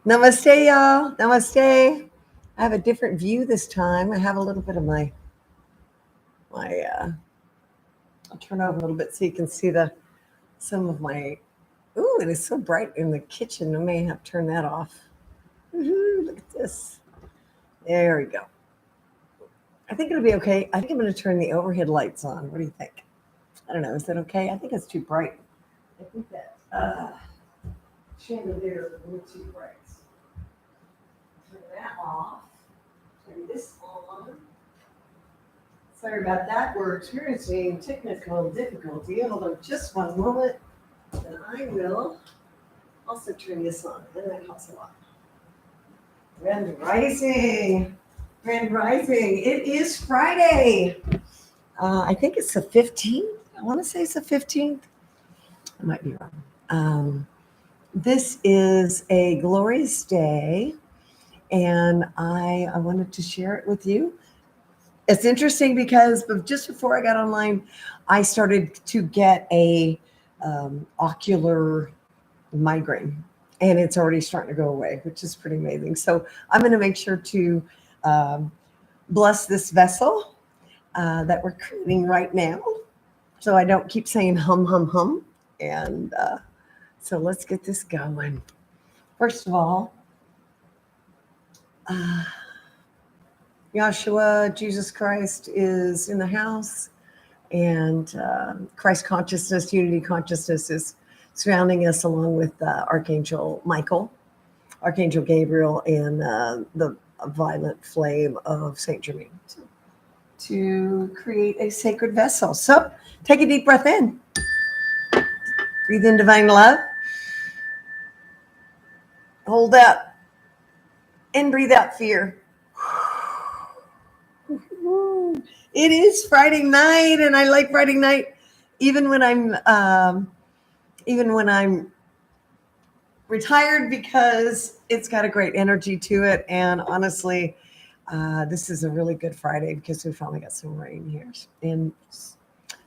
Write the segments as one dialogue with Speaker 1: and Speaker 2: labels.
Speaker 1: Namaste, y'all. Namaste. I have a different view this time. I have a little bit of my. I'll turn over a little bit so you can see the some of my. Ooh, it is so bright in the kitchen. I may have to turn that off. Woohoo, look at this. There we go. I think it'll be okay. I think I'm going to turn the overhead lights on. What do you think? I don't know. Is that okay? I think it's too bright. I think that chandelier is a little too bright. Turn that off. Turn this on. Sorry about that. We're experiencing technical difficulty. Hold on just one moment, and I will also turn this on. And that helps a lot. Grand Rising. Grand Rising. It is Friday. I think it's the 15th. I want to say it's the 15th. I might be wrong. This is a glorious day, and I wanted to share it with you. It's interesting because just before I got online, I started to get a ocular migraine, and it's already starting to go away, which is pretty amazing. So I'm going to make sure to um, bless this vessel that we're creating right now, so I don't keep saying hum hum hum. And so let's get this going. First of all, uh, Yahshua, Jesus Christ, is in the house, and Christ consciousness, unity consciousness is surrounding us, along with Archangel Michael, Archangel Gabriel, and the violet flame of Saint Germain, to create a sacred vessel. So take a deep breath in. Breathe in divine love. Hold that, and breathe out fear. It is Friday night, and I like Friday night, even when I'm retired, because it's got a great energy to it. And honestly, this is a really good Friday because we finally got some rain here in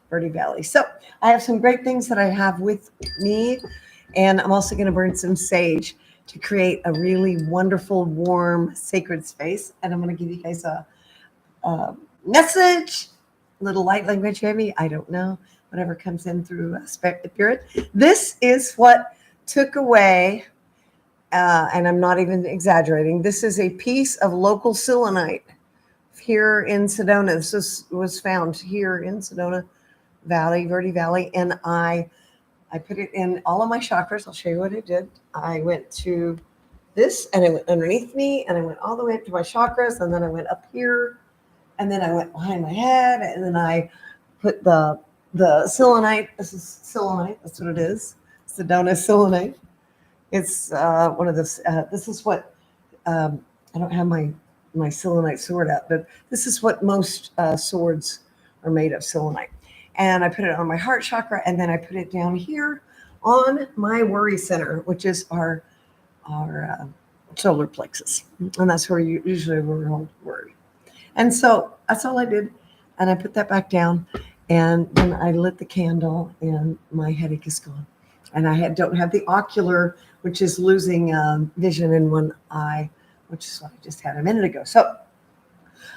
Speaker 1: Verde Valley. So I have some great things that I have with me, and I'm also going to burn some sage to create a really wonderful, warm, sacred space. And I'm going to give you guys a message, little light language, maybe. I don't know. Whatever comes in through spirit. This is what took away, and I'm not even exaggerating, this is a piece of local selenite here in Sedona. This was found here in Sedona Valley, Verde Valley, and I put it in all of my chakras. I'll show you what I did. I went to this, and it went underneath me, and I went all the way up to my chakras, and then I went up here, and then I went behind my head, and then I put the selenite. This is selenite. That's what it is. Sedona selenite. It's one of the. This is what I don't have my selenite sword out, but this is what most swords are made of, selenite. And I put it on my heart chakra, and then I put it down here on my worry center, which is our solar plexus, and that's where you usually worry. And so that's all I did, and I put that back down, and then I lit the candle, and my headache is gone. And I don't have the ocular, which is losing vision in one eye, which is what I just had a minute ago. So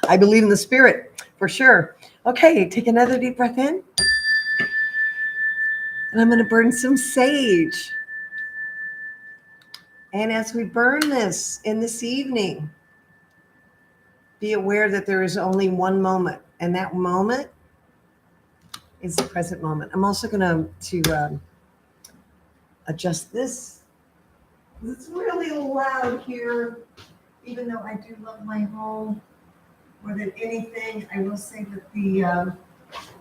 Speaker 1: I believe in the spirit for sure. Okay, take another deep breath in. And I'm going to burn some sage. And as we burn this in this evening, be aware that there is only one moment, and that moment is the present moment. I'm also going to adjust this. It's really loud here, even though I do love my home more than anything. I will say that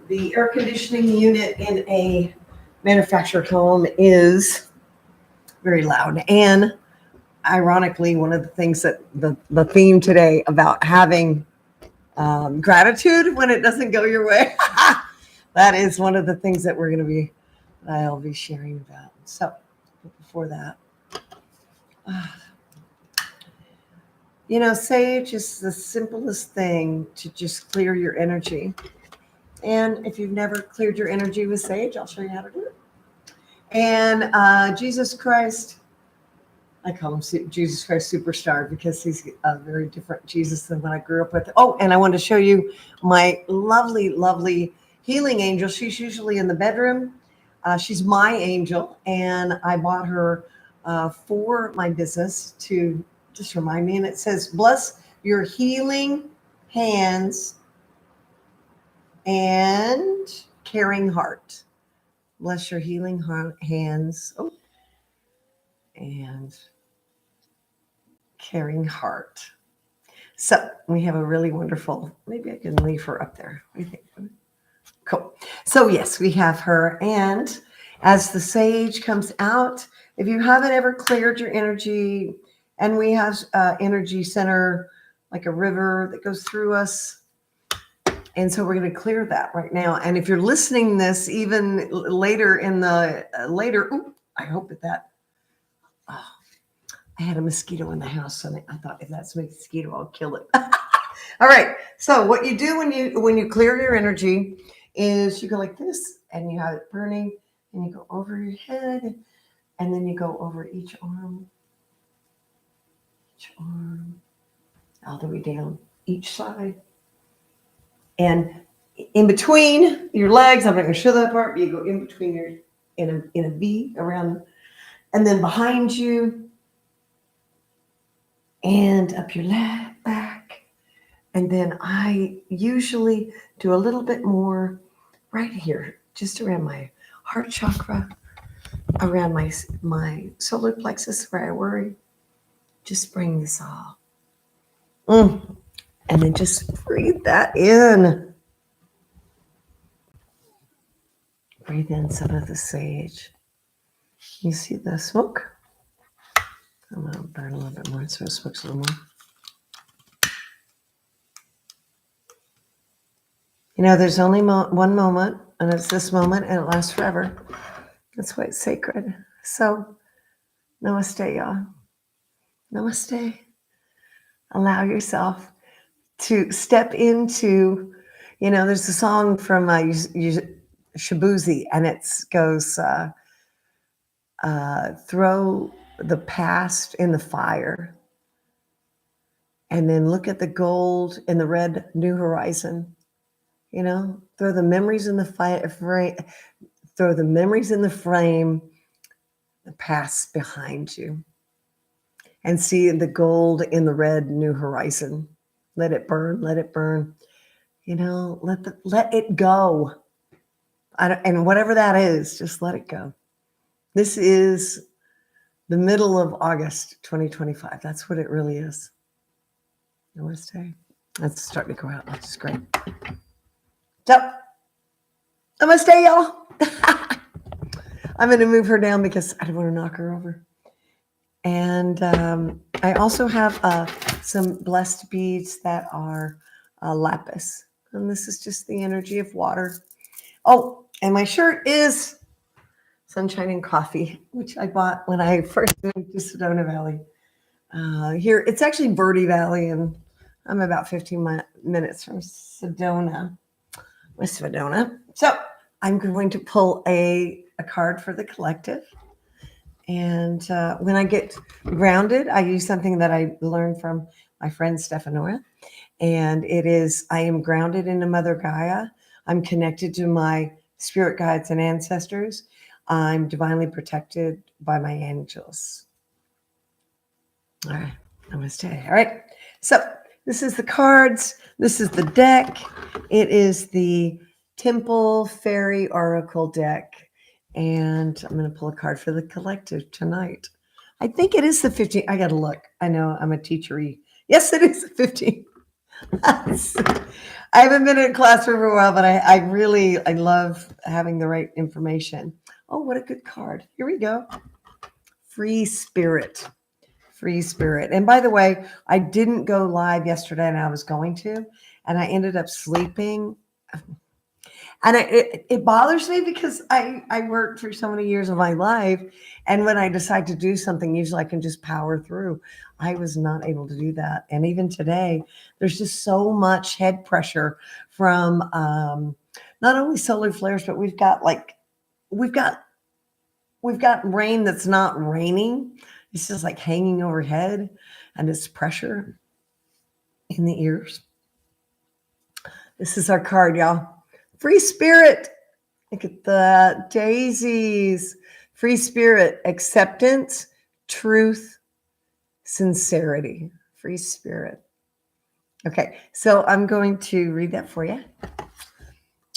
Speaker 1: the air conditioning unit in a manufactured home is very loud. And ironically, one of the things that the theme today about having gratitude when it doesn't go your way, that is one of the things that I'll be sharing about. So before that, sage is the simplest thing to just clear your energy. And if you've never cleared your energy with sage, I'll show you how to do it. And Jesus Christ, I call him Jesus Christ Superstar because he's a very different Jesus than what I grew up with. Oh, and I wanted to show you my lovely, lovely healing angel. She's usually in the bedroom. She's my angel, and I bought her for my business to just remind me. And it says, "Bless your healing hands and caring heart." Bless your healing hands. Oh, and caring heart. So we have a really wonderful, maybe I can leave her up there. What do you think? Cool. So yes, we have her. And as the sage comes out, if you haven't ever cleared your energy, and we have energy center, like a river that goes through us. And so we're going to clear that right now. And if you're listening this even later in the I hope that oh, I had a mosquito in the house, and I thought, if that's a mosquito, I'll kill it. All right. So what you do when you clear your energy is you go like this, and you have it burning, and you go over your head, and then you go over each arm, all the way down each side, and in between your legs. I'm not going to show that part, but you go in between your in a V around, and then behind you. And up your back. And then I usually do a little bit more right here, just around my heart chakra, around my solar plexus where I worry. Just bring this all. And then just breathe that in. Breathe in some of the sage. You see the smoke? I'm going to burn a little bit more so it smokes a little more. You know, there's only one moment, and it's this moment, and it lasts forever. That's why it's sacred. So, namaste, y'all. Namaste. Allow yourself to step into, there's a song from Shabuzi, and it goes, throw the past in the fire, and then look at the gold in the red new horizon. Throw the memories in the fire. Throw the memories in the frame, the past behind you, and see the gold in the red new horizon. Let it burn. Let it burn. Let it go. And whatever that is, just let it go. This is the middle of August 2025. That's what it really is. Namaste. That's starting to go out, which is great. So, namaste, y'all. I'm going to move her down because I don't want to knock her over. And I also have some blessed beads that are lapis. And this is just the energy of water. Oh, and my shirt is Sunshine and Coffee, which I bought when I first moved to Sedona Valley. Here, it's actually Verde Valley, and I'm about 15 minutes from Sedona, West Sedona. So I'm going to pull a card for the collective. And when I get grounded, I use something that I learned from my friend Stefanora. And it is, I am grounded into Mother Gaia. I'm connected to my spirit guides and ancestors. I'm divinely protected by my angels. All right. Namaste. All right. So this is the cards. This is the deck. It is the Temple Fairy Oracle deck. And I'm going to pull a card for the collective tonight. I think it is the 15th. I got to look. I know I'm a teacher-y. Yes, it is the 15th. I haven't been in a classroom for a while, but I love having the right information. Oh, what a good card. Here we go. Free Spirit. Free Spirit. And by the way, I didn't go live yesterday, and I was going to, and I ended up sleeping. And it bothers me because I worked for so many years of my life. And when I decide to do something, usually I can just power through. I was not able to do that. And even today, there's just so much head pressure from not only solar flares, but we've got rain that's not raining. It's just like hanging overhead and it's pressure in the ears. This is our card, y'all. Free spirit. Look at the daisies. Free spirit, acceptance, truth, sincerity. Free spirit. Okay, so I'm going to read that for you.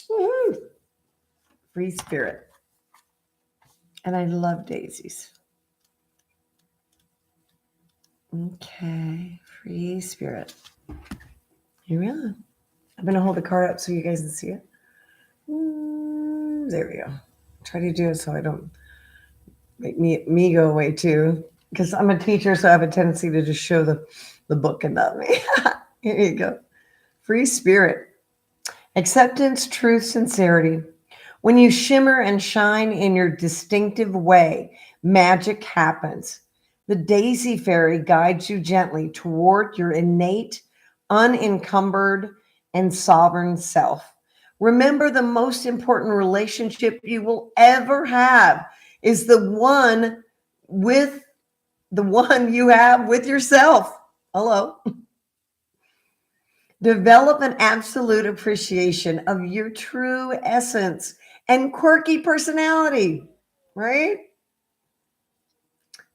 Speaker 1: Woohoo! Free spirit. And I love daisies. Okay, free spirit. Here we are. I'm going to hold the card up so you guys can see it. There we go. Try to do it so I don't make me go away too. Because I'm a teacher, so I have a tendency to just show the book and not me. Here you go. Free spirit. Acceptance, truth, sincerity. When you shimmer and shine in your distinctive way, magic happens. The daisy fairy guides you gently toward your innate, unencumbered, and sovereign self. Remember, the most important relationship you will ever have is the one you have with yourself. Hello. Develop an absolute appreciation of your true essence and quirky personality, right?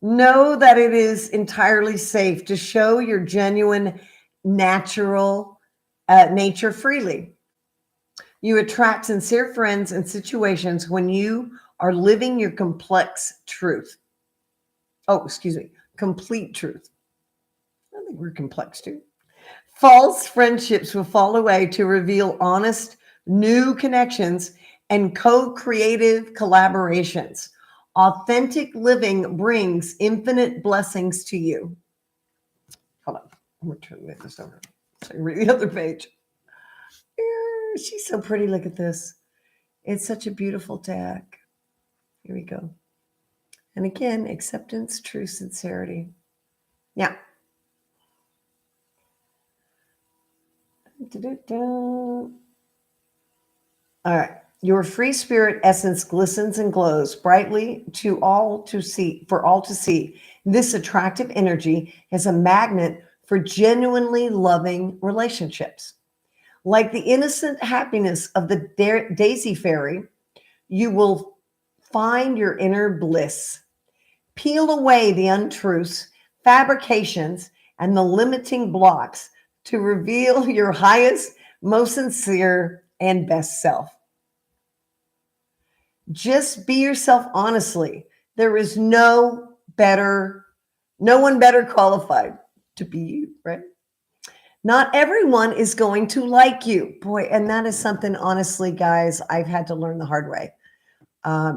Speaker 1: Know that it is entirely safe to show your genuine, natural nature freely. You attract sincere friends and situations when you are living your complex truth. Oh, excuse me, complete truth. I think we're complex too. False friendships will fall away to reveal honest, new connections and co-creative collaborations. Authentic living brings infinite blessings to you. Hold on. I'm going to turn this over so I can read the other page. She's so pretty. Look at this. It's such a beautiful deck. Here we go. And again, acceptance, true sincerity. Yeah. All right. Your free spirit essence glistens and glows brightly for all to see. This attractive energy is a magnet for genuinely loving relationships. Like the innocent happiness of the daisy fairy, you will find your inner bliss. Peel away the untruths, fabrications, and the limiting blocks to reveal your highest, most sincere, and best self. Just be yourself honestly. There is no one better qualified to be you, right? Not everyone is going to like you. Boy, and that is something, honestly, guys, I've had to learn the hard way.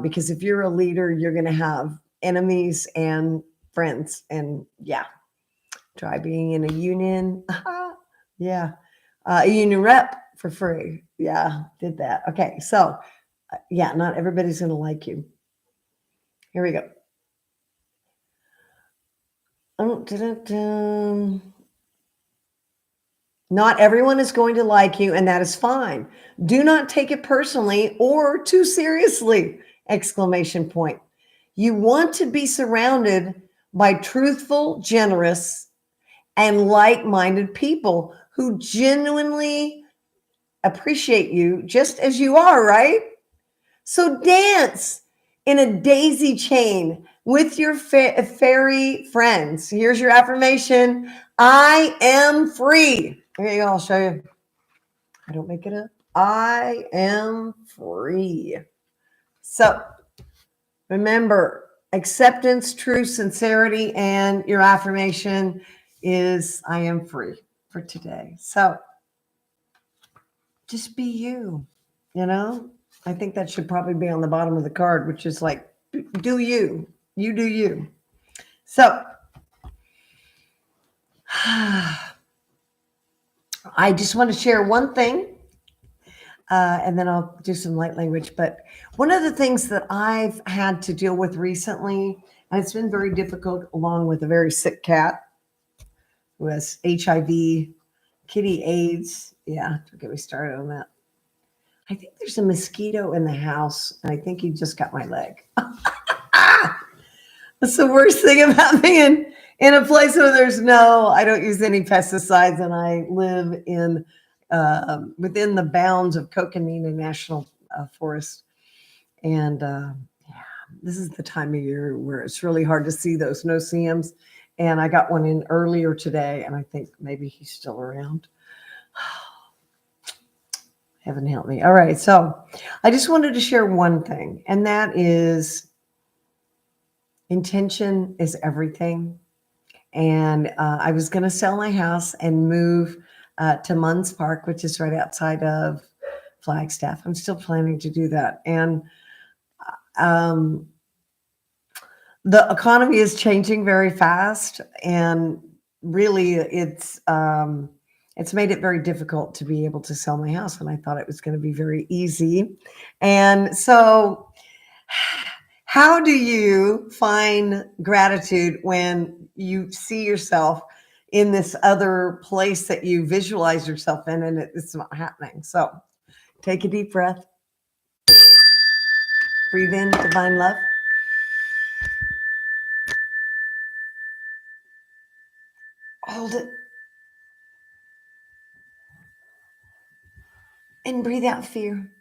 Speaker 1: Because if you're a leader, you're going to have enemies and friends. And yeah, try being in a union. Yeah. A union rep for free. Yeah, did that. Okay, so yeah, not everybody's going to like you. Here we go. Not everyone is going to like you, and that is fine. Do not take it personally or too seriously! Exclamation point. You want to be surrounded by truthful, generous, and like-minded people who genuinely appreciate you just as you are, right? So dance in a daisy chain with your fairy friends. Here's your affirmation. I am free. Here you go. I'll show you. I don't make it up. I am free. So remember, acceptance, truth, sincerity, and your affirmation is I am free for today. So just be you, you know? I think that should probably be on the bottom of the card, which is like, do you. You do you. So I just want to share one thing, and then I'll do some light language. But one of the things that I've had to deal with recently, and it's been very difficult, along with a very sick cat who has HIV, kitty AIDS. Yeah, don't get me started on that. I think there's a mosquito in the house, and I think he just got my leg. That's the worst thing about being in a place where I don't use any pesticides, and I live in within the bounds of Coconina National Forest. And yeah, this is the time of year where it's really hard to see those no-see-ums. And I got one in earlier today, and I think maybe he's still around. Heaven help me. All right, so I just wanted to share one thing, and that is intention is everything. And I was going to sell my house and move to Munns Park, which is right outside of Flagstaff. I'm still planning to do that. And um, the economy is changing very fast, and really it's made it very difficult to be able to sell my house when I thought it was going to be very easy. And so how do you find gratitude when you see yourself in this other place that you visualize yourself in and it's not happening? So take a deep breath, breathe in divine love. Hold it. And breathe out fear.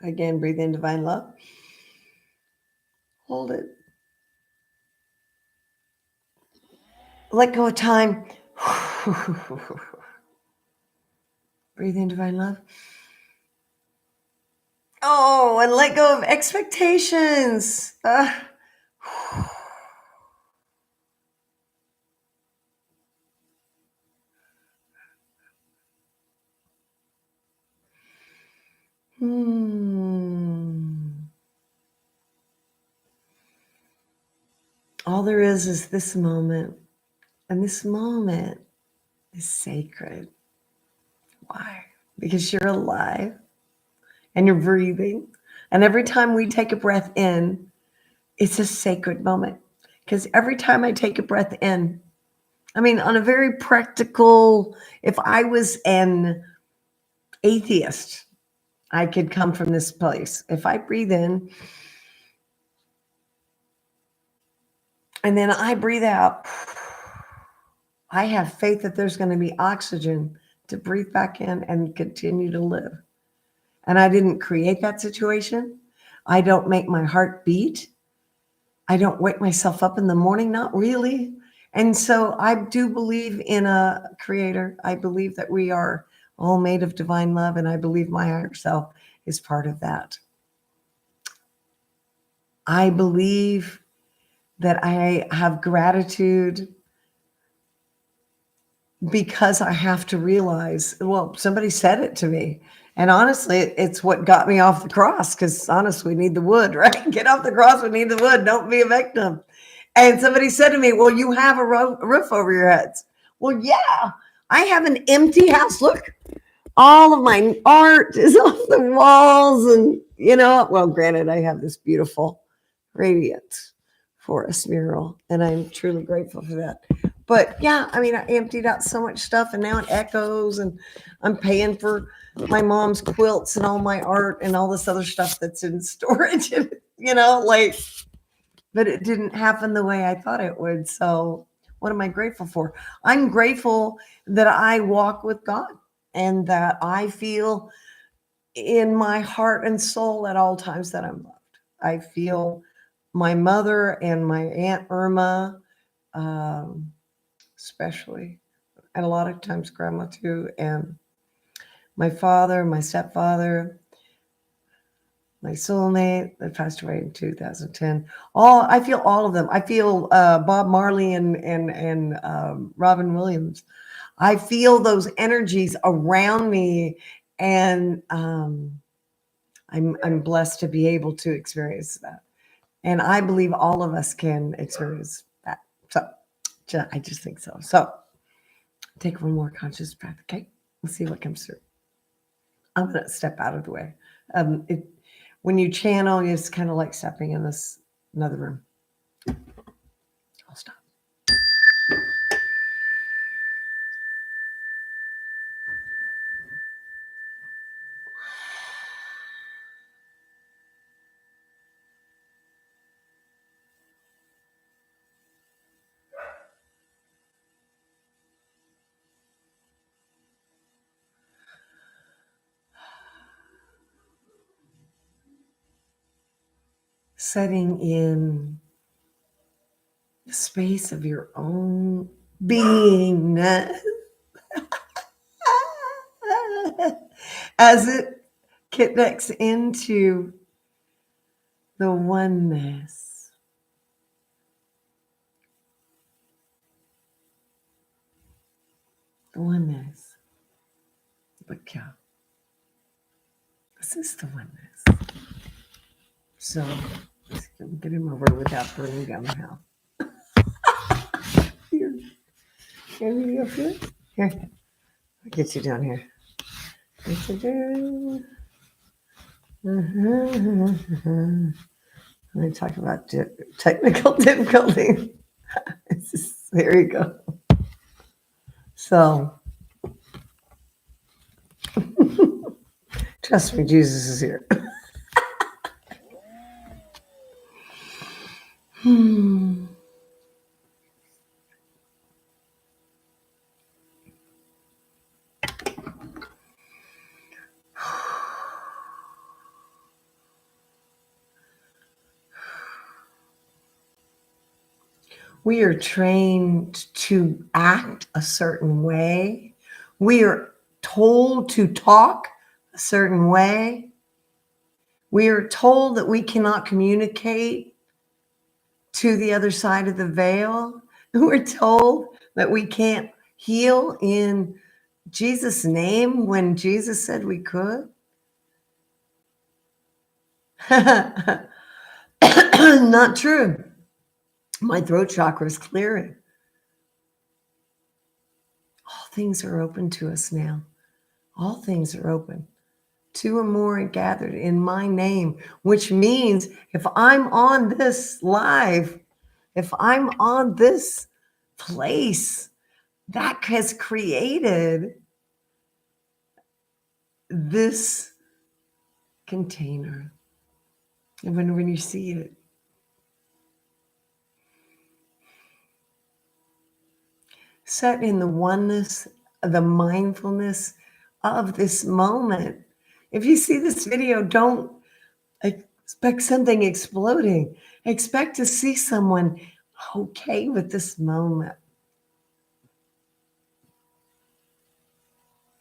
Speaker 1: Again, breathe in divine love. Hold it. Let go of time. Breathe in divine love. Oh, and let go of expectations. All there is this moment. And this moment is sacred. Why? Because you're alive and you're breathing. And every time we take a breath in, it's a sacred moment. Because every time I take a breath in, I mean, on a very practical, if I was an atheist, I could come from this place. If I breathe in and then I breathe out, I have faith that there's going to be oxygen to breathe back in and continue to live. And I didn't create that situation. I don't make my heart beat. I don't wake myself up in the morning, not really. And so I do believe in a creator. I believe that we are all made of divine love, and I believe my higher self is part of that. I believe that I have gratitude because I have to realize, well, somebody said it to me. And honestly, it's what got me off the cross, because honestly, we need the wood, right? Get off the cross, we need the wood. Don't be a victim. And somebody said to me, well, you have a roof over your heads. Well, yeah, I have an empty house. Look, all of my art is off the walls. And, well, granted, I have this beautiful radiant forest mural, and I'm truly grateful for that. But yeah, I mean, I emptied out so much stuff, and now it echoes, and I'm paying for my mom's quilts and all my art and all this other stuff that's in storage, but it didn't happen the way I thought it would. So what am I grateful for? I'm grateful that I walk with God and that I feel in my heart and soul at all times that I'm loved. I feel my mother and my Aunt Irma, especially, and a lot of times grandma too, and my father, my stepfather, my soulmate that passed away in 2010. I feel all of them. I feel Bob Marley and Robin Williams. I feel those energies around me, and I'm blessed to be able to experience that. And I believe all of us can experience that. So I just think so. So take one more conscious breath, okay? We'll see what comes through. I'm going to step out of the way. When you channel, it's kind of like stepping in this another room. I'll stop. setting in the space of your own beingness as it connects into the oneness. The oneness. But yeah, this is the oneness. So let's get him over without burning down the house. Here. Can you go through? Here. I'll get you down here. Get you down. Let me talk about technical difficulty. There you go. So, trust me, Jesus is here. We are trained to act a certain way. We are told to talk a certain way. We are told that we cannot communicate to the other side of the veil. We're told that we can't heal in Jesus' name when Jesus said we could. Not true. My throat chakra is clearing. All things are open to us now. All things are open. 2 or more are gathered in my name, which means if I'm on this live, if I'm on this place, that has created this container. And when you see it, set in the oneness, the mindfulness of this moment. If you see this video, don't expect something exploding. Expect to see someone okay with this moment.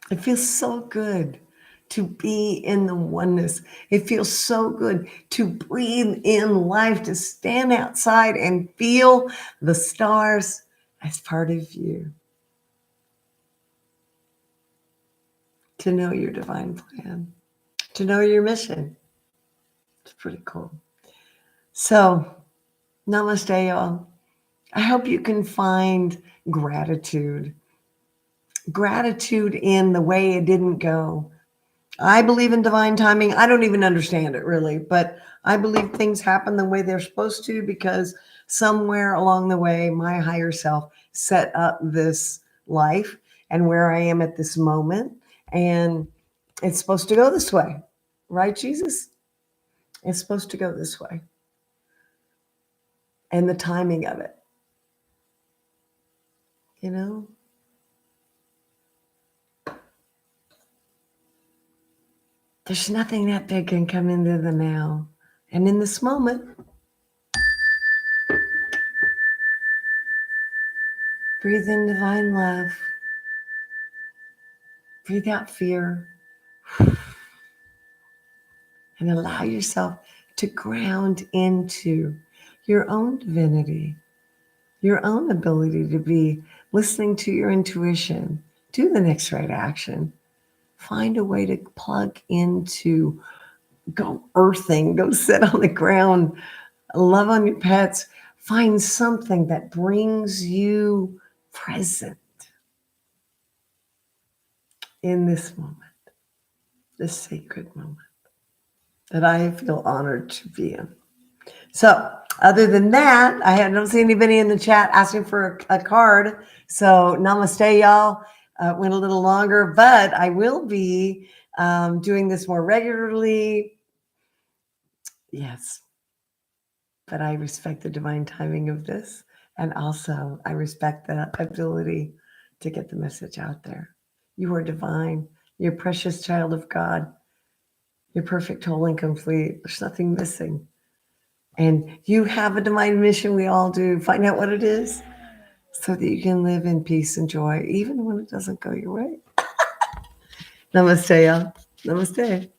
Speaker 1: It feels so good to be in the oneness. It feels so good to breathe in life, to stand outside and feel the stars as part of you. To know your divine plan, to know your mission. It's pretty cool. So, namaste, y'all. I hope you can find gratitude. Gratitude in the way it didn't go. I believe in divine timing. I don't even understand it really, but I believe things happen the way they're supposed to because somewhere along the way, my higher self set up this life and where I am at this moment. And it's supposed to go this way, right, Jesus? It's supposed to go this way. And the timing of it, you know? There's nothing that big can come into the now. And in this moment, breathe in divine love. Breathe out fear. And allow yourself to ground into your own divinity, your own ability to be listening to your intuition. Do the next right action. Find a way to plug into, go earthing, go sit on the ground, love on your pets. Find something that brings you present in this moment, this sacred moment that I feel honored to be in. So other than that, I don't see anybody in the chat asking for a card. So namaste, y'all. Went a little longer, but I will be doing this more regularly. Yes. But I respect the divine timing of this. And also I respect the ability to get the message out there. You are divine. You're a precious child of God. You're perfect, whole, and complete. There's nothing missing. And you have a divine mission. We all do. Find out what it is so that you can live in peace and joy, even when it doesn't go your way. Namaste, y'all. Namaste.